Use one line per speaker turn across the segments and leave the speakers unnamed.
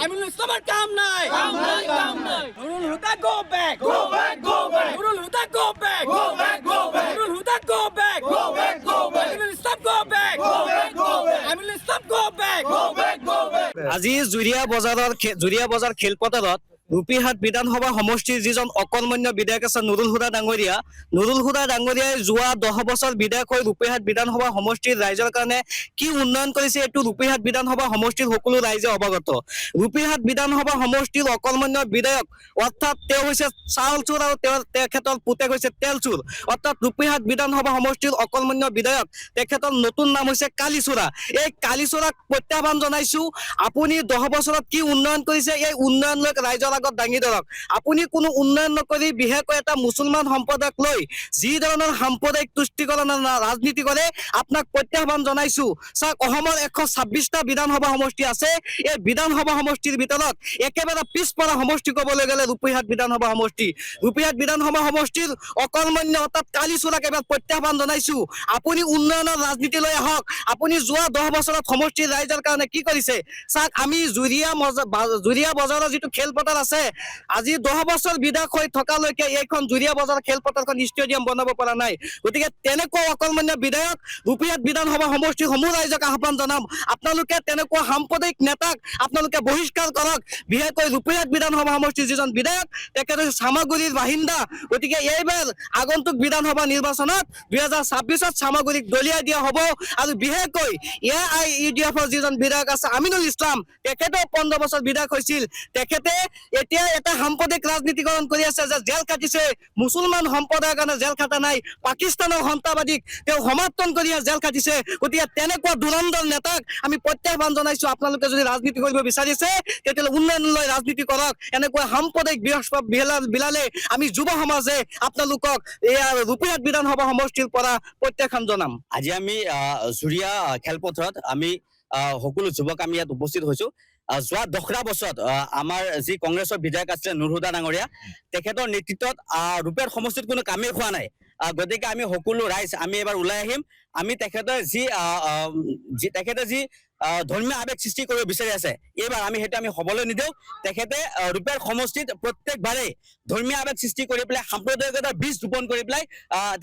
Amirul Islam's কাম নাই Nurul Huda go back Nurul Huda go back Nurul Huda go back Amirul Islam go back Amirul Islam go back
আজি জুৰিয়া বজাৰ খেলপথাৰত ৰূপীহাট বিধানসভা সমষ্টিৰ যিজন অকলমান্য বিধায়ক আছে নুৰুল হুদা ডাঙৰীয়াই যোৱা 10 বছৰ বিধায়ক হৈ ৰূপীহাট বিধানসভা সমষ্টিৰ ৰাইজৰ কাৰণে কি উন্নয়ন কৰিছে এইটো ৰূপীহাট বিধানসভা সমষ্টিৰ সকলো ৰাইজে অৱগত। ৰূপীহাট বিধানসভা সমষ্টিৰ অকলমান্য বিধায়ক অৰ্থাৎ তেওঁ হৈছে চাউল চোৰ আৰু তেখেতৰ পুতেক হৈছে তেল চোৰ। অৰ্থাৎ ৰূপীহাট বিধানসভা সমষ্টিৰ অকলমান্য বিধায়ক তেখেতৰ নতুন নাম হৈছে কালিচোৰা। এই কালিচোৰাক প্ৰত্যাহ্বান জনাইছো, আপুনি 10 বছৰত কি উন্নয়ন কৰিছে এই উন্নয়ন লৈ ৰাইজৰ আগত দাঙি ধৰক। আপুনি কোনো উন্নয়ন নকৰি বিশেষকৈ এটা মুছলমান সম্প্ৰদায়ক লৈ যি ধৰণৰ সাম্প্ৰদায়িক তুষ্টিকৰণৰ ৰাজনীতি কৰে আপোনাক প্ৰত্যাহ্বান জনাইছো। চাওক, অসমৰ 126টা বিধানসভা সমষ্টি আছে। এই বিধানসভা সমষ্টিৰ ভিতৰত একেবাৰে পিছপৰা সমষ্টি ক'বলৈ গ'লে ৰূপীহাট বিধানসভা সমষ্টিৰ অকলমান্য অৰ্থাৎ কালিচোৰাক এবাৰ প্ৰত্যাহ্বান জনাইছো। আপুনি উন্নয়নৰ ৰাজনীতি লৈ আহক। আপুনি যোৱা 10 বছৰত সমষ্টিৰ ৰাইজৰ কাৰণে কি কৰিছে চাওক। আমি জুৰিয়া বজাৰৰ যিটো খেলপথাৰ আছে, আজি 10 বছৰ বিধায়ক হৈ থকালৈকে এইখন জুৰিয়া বজাৰ খেলপথাৰখন ষ্টেডিয়াম বনাব পৰা নাই। গতিকে তেনেকুৱা অকলমান্য বিধায়ক ৰূপীহাট বিধানসভা সমষ্টিৰ সমূহ ৰাইজক আহ্বান জনাম, আপোনালোকে তেনেকুৱা সাম্প্ৰদায়িক নেতাক আপোনালোকে বহিষ্কাৰ কৰক। বিশেষকৈ ৰূপীহাট বিধানসভা সমষ্টিৰ যিজন বিধায়ক তেখেত চামাগুৰিৰ বাসিন্দা। গতিকে এইবাৰ আগন্তুক বিধানসভা নিৰ্বাচনত 2026ত চামাগুৰিক দলিয়াই দিয়া হ'ব। আৰু বিশেষকৈ AIUDFৰ যিজন বিধায়ক আছে আমিনুল ইছলাম, তেখেতেও 15 বছৰ বিধায়ক হৈছিল। তেখেতে এতিয়া এটা সাম্প্ৰদায়িক ৰাজনীতিকৰণ কৰি আছে যে জেল খাটিছে, মুছলমান সম্প্ৰদায়ৰ কাৰণে জেল খাটা নাই, পাকিস্তানৰ সন্ত্ৰাসবাদীক তেওঁ সমৰ্থন কৰি জেল খাটিছে। গতিকে তেনেকুৱা দুৰন্দৰ নেতাক আমি প্ৰত্যাহ্বান জনাইছো, আপোনালোকে যদি ৰাজনীতি কৰিব বিচাৰিছে তেতিয়াহ'লে উন্নয়ন লৈ ৰাজনীতি কৰক। এনেকুৱা সাম্প্ৰদায়িক বিলালে আমি যুৱ সমাজে আপোনালোকক এয়া ৰূপীহাট বিধানসভা সমষ্টিৰ পৰা প্ৰত্যাখ্যান জনাম।
আজি আমি জুৰিয়া খেলপথাৰত আমি সকলো যুৱক আমি ইয়াত উপস্থিত হৈছো। যোৱা 10টা বছৰত আমাৰ যি কংগ্ৰেছৰ বিধায়ক আছিলে নুৰুল হুদা ডাঙৰীয়া, তেখেতৰ নেতৃত্বত ৰূপীহাট সমষ্টিত কোনো কামেই হোৱা নাই। গতিকে আমি সকলো ৰাইজ আমি এবাৰ ওলাই আহিম। আমি তেখেতে যি ধৰ্মীয় আৱেগ সৃষ্টি কৰিব বিচাৰি আছে, এইবাৰ আমি সেইটো আমি হ'বলৈ নিদিওঁ। তেখেতে ৰূপীহাট সমষ্টিত প্ৰত্যেকবাৰেই ধৰ্মীয় আৱেগ সৃষ্টি কৰি পেলাই সাম্প্ৰদায়িকতাৰ বীজ ৰোপণ কৰি পেলাই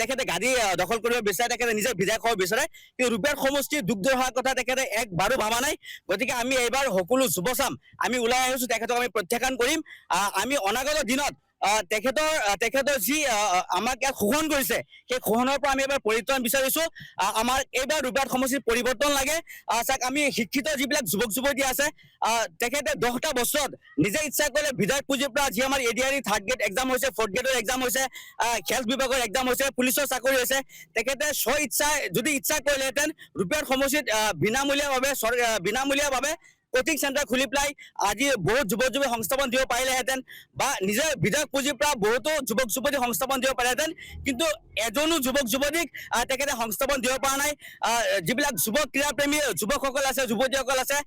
তেখেতে গাদী দখল কৰিব বিচাৰে, তেখেতে নিজে বিধায়ক হ'ব বিচাৰে। কিন্তু ৰূপীহাট সমষ্টিৰ দুগ্ধ হোৱাৰ কথা তেখেতে একবাৰো ভাবা নাই। গতিকে আমি এইবাৰ সকলো যুৱচাম আমি ওলাই আহিছো, তেখেতক আমি প্ৰত্যাখ্যান কৰিম। আমি অনাগত দিনত তেখেতৰ যি আমাক ইয়াত শোষণ কৰিছে সেই শোষণৰ পৰা আমি এবাৰ পৰিত্ৰাণ বিচাৰিছো। আমাৰ এইবাৰ ৰূপীহাট সমষ্টিৰ পৰিৱৰ্তন লাগে। চাওক, আমি শিক্ষিত যিবিলাক যুৱক যুৱতী আছে, তেখেতে 10টা বছৰত নিজে ইচ্ছা কৰিলে বিধায়ক পুঁজিৰ পৰা যি আমাৰ ADRE 3rd গ্ৰেড এক্সাম হৈছে, 4th গ্ৰেডৰ এক্সাম হৈছে, হেল্থ বিভাগৰ এক্সাম হৈছে, পুলিচৰ চাকৰি হৈছে, তেখেতে যদি ইচ্ছা কৰিলেহেঁতেন ৰূপীহাট সমষ্টিত বিনামূলীয়াভাৱে কোচিং চেণ্টাৰ খুলি পেলাই আজি বহুত যুৱক যুৱতী সংস্থাপন দিব পাৰিলেহেঁতেন, বা নিজৰ বিধায়ক পুঁজিৰ পৰা বহুতো যুৱক যুৱতী সংস্থাপন দিব পাৰিলেহেঁতেন। কিন্তু এজনো যুৱক যুৱতীক তেখেতে সংস্থাপন দিব পৰা নাই। যিবিলাক যুৱক ক্ৰীড়াপ্ৰেমী যুৱকসকল আছে, যুৱতীসকল আছে,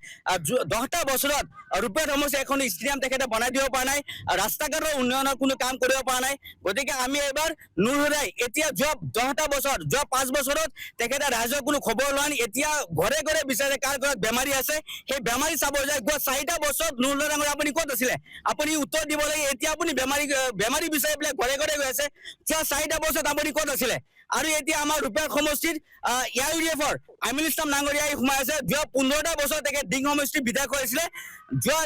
10টা বছৰত ৰূপীহাট সমষ্টিৰ এখন ষ্টেডিয়াম তেখেতে বনাই দিব পৰা নাই, ৰাস্তা ঘাটৰ উন্নয়নৰ কোনো কাম কৰিব পৰা নাই। গতিকে আমি এইবাৰ নুৰুল হুদাই এতিয়া যোৱা 10টা বছৰত, যোৱা 5 বছৰত তেখেতে ৰাইজৰ কোনো খবৰ লোৱা নাই। এতিয়া ঘৰে ঘৰে বিচাৰে কাৰ ঘৰত বেমাৰী আছে, সেই বেমাৰী চাব যায়। যোৱা 4টা বছৰত নুৰুল হুদা ডাঙৰীয়া আপুনি ক'ত আছিলে, আপুনি উত্তৰ দিব লাগে। এতিয়া আপুনি বেমাৰী বিচাৰি পেলাই ঘৰে ঘৰে গৈ আছে। যোৱা 4টা বছৰত আপুনি ক'ত আছিলে? আৰু এতিয়া আমাৰ ৰূপীহাট সমষ্টিত AIUDFৰ আমিনুল ইছলাম ডাঙৰীয়াই সোমাই আছে। যোৱা 15টা বছৰ তেখেত দিং সমষ্টিৰ বিধায়ক হৈছিলে। যোৱা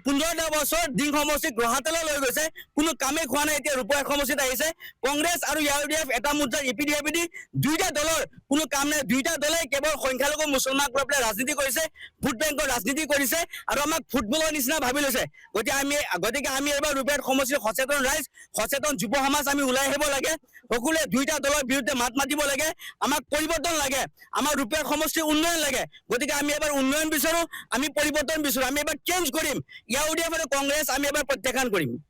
15টা বছৰ দিং সমষ্টিক ৰহাতলৈ লৈ গৈছে, কোনো কামেই খোৱা নাই। এতিয়া ৰূপীহাট সমষ্টিত আহিছে। কংগ্ৰেছ আৰু AIUDF এটা মুদ্ৰাৰ ইপিঠি সিপিঠি, দুইটা দলৰ কোনো কাম নাই। দুইটা দলে কেৱল সংখ্যালঘু মুছলমানক লৈ পেলাই ৰাজনীতি কৰিছে, ভোট বেংকৰ ৰাজনীতি কৰিছে আৰু আমাক ফুটবলৰ নিচিনা ভাবি লৈছে। গতিকে আমি এইবাৰ ৰূপীহাট সমষ্টিৰ সচেতন ৰাইজ, সচেতন যুৱ সমাজ আমি ওলাই আহিব লাগে। সকলোৱে দুইটা দলৰ বিৰুদ্ধে মাত মাতিব লাগে। আমাক পৰিৱৰ্তন লাগে, আমাৰ ৰূপীহাট সমষ্টিৰ উন্নয়ন লাগে। গতিকে আমি এবাৰ উন্নয়ন বিচাৰো, আমি পৰিৱৰ্তন বিচাৰো, আমি এবাৰ চেঞ্জ কৰিম। AIUDF আৰু কংগ্ৰেছ আমি এবাৰ প্ৰত্যাখ্যান কৰিম।